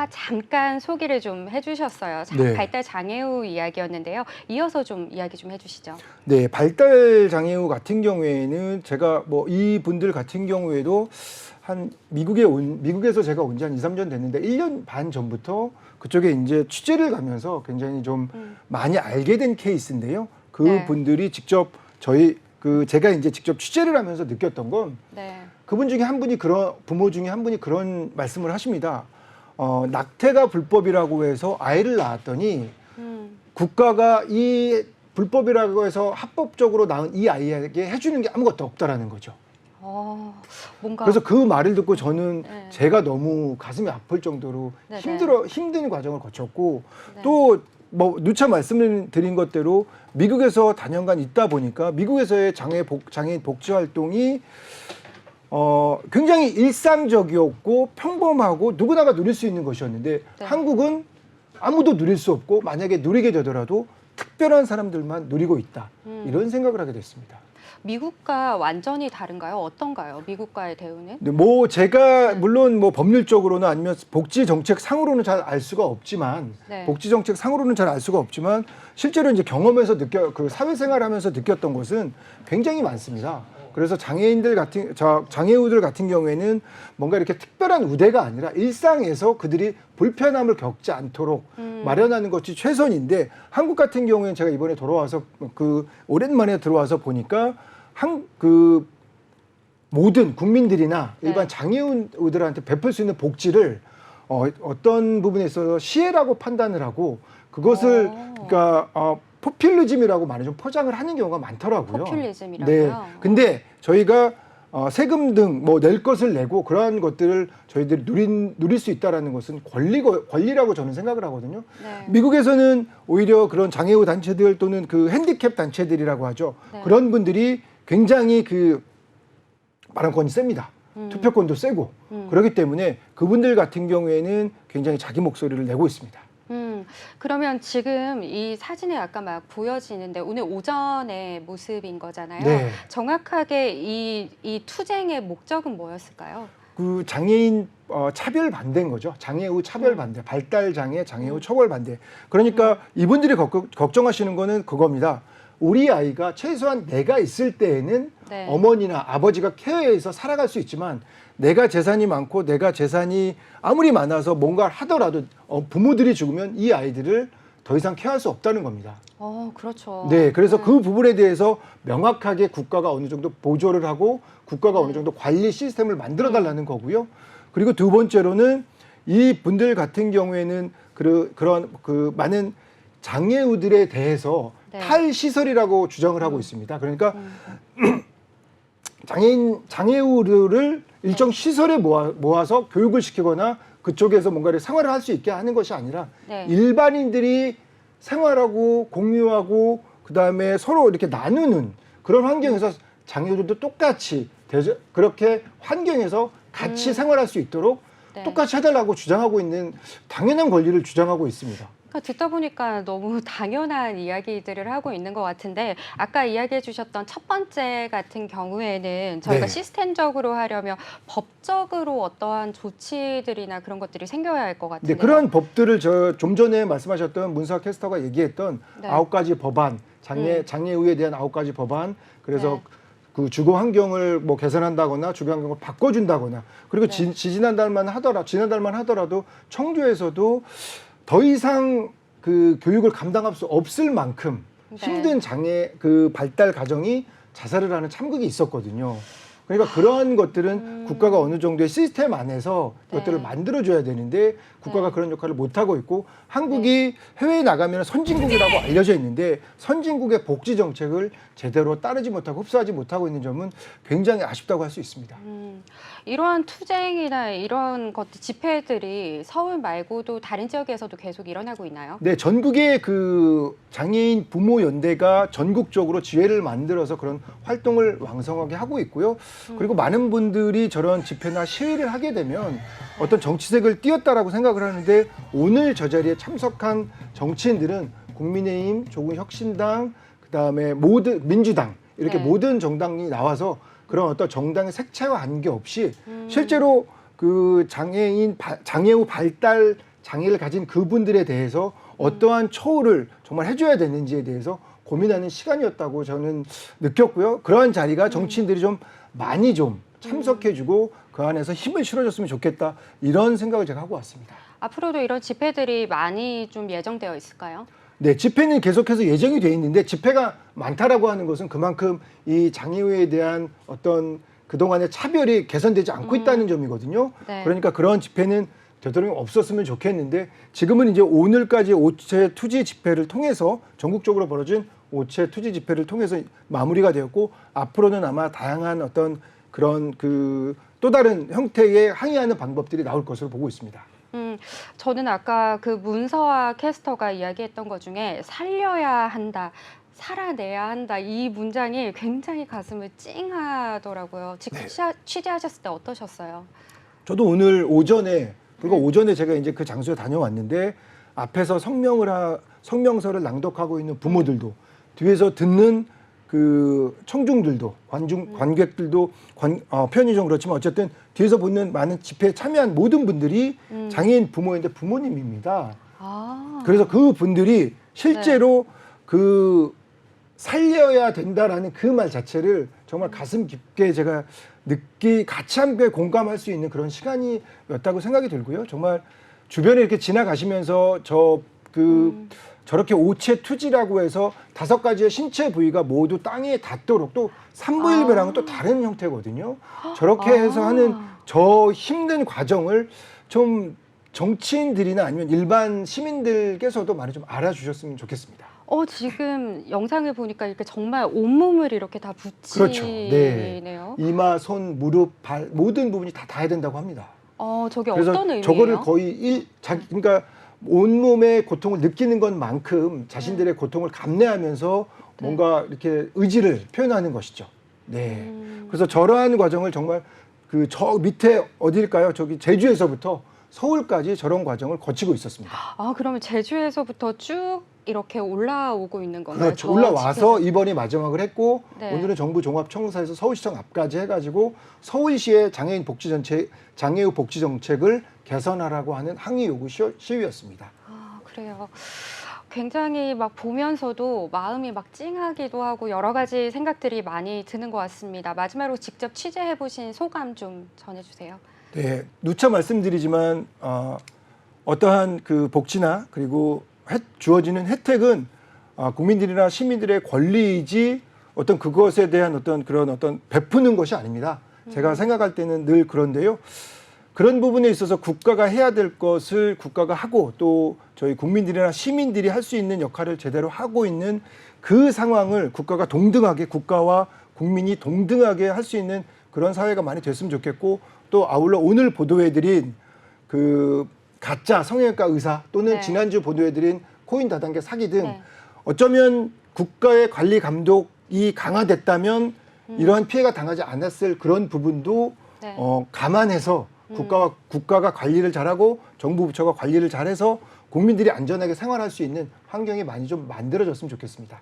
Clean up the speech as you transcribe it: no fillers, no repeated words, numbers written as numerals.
아까 잠깐 소개를 좀 해주셨어요. 네. 발달 장애우 이야기였는데요. 이어서 좀 이야기 좀 해주시죠. 네, 발달 장애우 같은 경우에는 제가 뭐 이분들 같은 경우에도 한 미국에서 제가 온 지 한 2, 3년 됐는데 1년 반 전부터 그쪽에 이제 취재를 가면서 굉장히 좀 많이 알게 된 케이스인데요. 네. 그분들이 직접 제가 이제 직접 취재를 하면서 느꼈던 건 네. 그분 중에 한 분이 부모 중에 한 분이 그런 말씀을 하십니다. 낙태가 불법이라고 해서 아이를 낳았더니 국가가 이 불법이라고 해서 합법적으로 낳은 이 아이에게 해주는 게 아무것도 없다라는 거죠. 뭔가 그래서 그 말을 듣고 저는 네. 제가 너무 가슴이 아플 정도로 네네. 힘든 과정을 거쳤고 네. 또 뭐 누차 말씀을 드린 것대로 미국에서 다년간 있다 보니까 미국에서의 장애인 복지 활동이 굉장히 일상적이었고 평범하고 누구나가 누릴 수 있는 것이었는데 네. 한국은 아무도 누릴 수 없고 만약에 누리게 되더라도 특별한 사람들만 누리고 있다. 이런 생각을 하게 됐습니다. 미국과 완전히 다른가요? 어떤가요? 미국과의 대우는? 네, 뭐 제가 물론 뭐 법률적으로는 아니면 복지 정책 상으로는 잘 알 수가 없지만 네. 복지 정책 상으로는 잘 알 수가 없지만 실제로 이제 경험에서 그 사회생활하면서 느꼈던 것은 굉장히 많습니다. 그래서 장애우들 같은 경우에는 뭔가 이렇게 특별한 우대가 아니라 일상에서 그들이 불편함을 겪지 않도록 마련하는 것이 최선인데 한국 같은 경우에는 제가 이번에 오랜만에 들어와서 보니까 모든 국민들이나 일반 네. 장애우들한테 베풀 수 있는 복지를 어떤 부분에 있어서 시혜라고 판단을 하고 그것을 그러니까 포퓰리즘이라고 많이 좀 포장을 하는 경우가 많더라고요. 포퓰리즘이라고요? 네. 근데 저희가 세금 등 뭐 낼 것을 내고 그러한 것들을 저희들이 누릴 수 있다라는 것은 권리라고 저는 생각을 하거든요. 네. 미국에서는 오히려 그런 장애우 단체들 또는 그 핸디캡 단체들이라고 하죠. 네. 그런 분들이 굉장히 발언권이 셉니다. 투표권도 세고 그렇기 때문에 그분들 같은 경우에는 굉장히 자기 목소리를 내고 있습니다. 그러면 지금 이 사진에 약간 막 보여지는데 오늘 오전의 모습인 거잖아요. 네. 정확하게 이 투쟁의 목적은 뭐였을까요? 그 장애인 차별 반대인 거죠. 장애우 차별 반대, 발달 장애, 장애우 처벌 반대. 그러니까 이분들이 걱정하시는 거는 그겁니다. 우리 아이가 최소한 내가 있을 때에는 네. 어머니나 아버지가 케어해서 살아갈 수 있지만 내가 재산이 많고 내가 재산이 아무리 많아서 뭔가를 하더라도 부모들이 죽으면 이 아이들을 더 이상 케어할 수 없다는 겁니다. 그렇죠. 네, 그래서 그 부분에 대해서 명확하게 국가가 어느 정도 보조를 하고 국가가 어느 정도 관리 시스템을 만들어 달라는 거고요. 그리고 두 번째로는 이 분들 같은 경우에는 그런 많은 장애우들에 대해서 네. 탈시설이라고 주장을 하고 있습니다. 그러니까 장애우들을 일정 시설에 모아서 교육을 시키거나 그쪽에서 뭔가를 생활을 할 수 있게 하는 것이 아니라 네. 일반인들이 생활하고 공유하고 그다음에 서로 이렇게 나누는 그런 환경에서 장애우들도 똑같이 그렇게 환경에서 같이 생활할 수 있도록 네. 똑같이 해달라고 주장하고 있는 당연한 권리를 주장하고 있습니다. 듣다 보니까 너무 당연한 이야기들을 하고 있는 것 같은데 아까 이야기해 주셨던 첫 번째 같은 경우에는 저희가 네. 시스템적으로 하려면 법적으로 어떠한 조치들이나 그런 것들이 생겨야 할 것 같은데요. 네, 그런 법들을 좀 전에 말씀하셨던 문사 캐스터가 얘기했던 네. 9가지 법안, 장애우에 대한 9가지 법안, 그래서 네. 그 주거 환경을 뭐 개선한다거나 주거 환경을 바꿔준다거나 그리고 네. 지난달만 하더라도 청주에서도 더 이상 그 교육을 감당할 수 없을 만큼 네. 힘든 발달 가정이 자살을 하는 참극이 있었거든요. 그러니까 그러한 것들은 국가가 어느 정도의 시스템 안에서 네. 그것들을 만들어줘야 되는데 국가가 네. 그런 역할을 못하고 있고 한국이 해외에 나가면 선진국이라고 알려져 있는데 선진국의 복지 정책을 제대로 따르지 못하고 흡수하지 못하고 있는 점은 굉장히 아쉽다고 할 수 있습니다. 이러한 투쟁이나 이런 집회들이 서울 말고도 다른 지역에서도 계속 일어나고 있나요? 네, 전국의 그 장애인 부모 연대가 전국적으로 지회를 만들어서 그런 활동을 왕성하게 하고 있고요. 그리고 많은 분들이 저런 집회나 시위를 하게 되면 어떤 정치색을 띄었다라고 생각을 하는데 오늘 저 자리에 참석한 정치인들은 국민의힘, 조국혁신당, 그다음에 민주당 이렇게 네. 모든 정당이 나와서 그런 어떤 정당의 색채와 관계없이 실제로 그 장애우 발달 장애를 가진 그분들에 대해서 어떠한 처우를 정말 해줘야 되는지에 대해서 고민하는 시간이었다고 저는 느꼈고요. 그러한 자리가 정치인들이 좀 많이 좀 참석해주고 그 안에서 힘을 실어줬으면 좋겠다 이런 생각을 제가 하고 왔습니다. 앞으로도 이런 집회들이 많이 좀 예정되어 있을까요? 네, 집회는 계속해서 예정이 돼 있는데 집회가 많다라고 하는 것은 그만큼 이 장애우에 대한 어떤 그동안의 차별이 개선되지 않고 있다는 점이거든요. 네. 그러니까 그런 집회는 되도록 없었으면 좋겠는데 지금은 이제 오늘까지 오체 투지 집회를 통해서 전국적으로 벌어진 오체 투지 집회를 통해서 마무리가 되었고 앞으로는 아마 다양한 어떤 그런 그 또 다른 형태의 항의하는 방법들이 나올 것으로 보고 있습니다. 저는 아까 그 문서와 캐스터가 이야기했던 것 중에 살려야 한다, 살아내야 한다 이 문장이 굉장히 가슴을 찡하더라고요. 직접 취재하셨을 때 어떠셨어요? 저도 오늘 오전에 오전에 제가 이제 그 장소에 다녀왔는데 앞에서 성명서를 낭독하고 있는 부모들도 뒤에서 듣는 그 청중들도 관객들도 표현이 좀 그렇지만 어쨌든 뒤에서 보는 많은 집회에 참여한 모든 분들이 장애인 부모인데 부모님입니다. 그래서 그 분들이 실제로 그 살려야 된다라는 그 말 자체를 정말 가슴 깊게 제가 같이 함께 공감할 수 있는 그런 시간이었다고 생각이 들고요. 정말 주변에 이렇게 지나가시면서 저렇게 오체 투지라고 해서 5가지의 신체 부위가 모두 땅에 닿도록 또 산부인배랑은 또 다른 형태거든요. 저렇게 해서 하는 저 힘든 과정을 좀 정치인들이나 아니면 일반 시민들께서도 많이 좀 알아주셨으면 좋겠습니다. 지금 영상을 보니까 이렇게 정말 온몸을 이렇게 다 그렇죠. 붙이네요. 이마, 손, 무릎, 발 모든 부분이 다 닿아야 된다고 합니다. 저게 그래서 어떤 의미예요? 저거를 거의 그러니까 온몸의 고통을 느끼는 것만큼 자신들의 고통을 감내하면서 뭔가 이렇게 의지를 표현하는 것이죠. 네. 그래서 저러한 과정을 정말 저 밑에 어디일까요? 저기 제주에서부터 서울까지 저런 과정을 거치고 있었습니다. 그러면 제주에서부터 쭉 이렇게 올라오고 있는 건가요? 그렇죠. 올라와서 이번이 마지막을 했고 네. 오늘은 오늘은 정부 종합청사에서 서울시청 앞까지 해가지고 서울시의 장애우 복지 정책을 개선하라고 하는 항의 요구 시위였습니다. 그래요. 굉장히 막 보면서도 마음이 막 찡하기도 하고 여러 가지 생각들이 많이 드는 것 같습니다. 마지막으로 직접 취재해 보신 소감 좀 전해주세요. 네, 누차 말씀드리지만 어떠한 그 복지나 그리고 주어지는 혜택은 국민들이나 시민들의 권리이지 어떤 그것에 대한 어떤 그런 어떤 베푸는 것이 아닙니다. 제가 생각할 때는 늘 그런데요. 그런 부분에 있어서 국가가 해야 될 것을 국가가 하고 또 저희 국민들이나 시민들이 할 수 있는 역할을 제대로 하고 있는 그 상황을 국가와 국민이 동등하게 할 수 있는 그런 사회가 많이 됐으면 좋겠고 또 아울러 오늘 보도해드린 그 가짜 성형외과 의사 또는 지난주 보도해드린 코인 다단계 사기 등 어쩌면 국가의 관리 감독이 강화됐다면 이러한 피해가 당하지 않았을 그런 부분도 감안해서 국가가 관리를 잘하고 정부 부처가 관리를 잘해서 국민들이 안전하게 생활할 수 있는 환경이 많이 좀 만들어졌으면 좋겠습니다.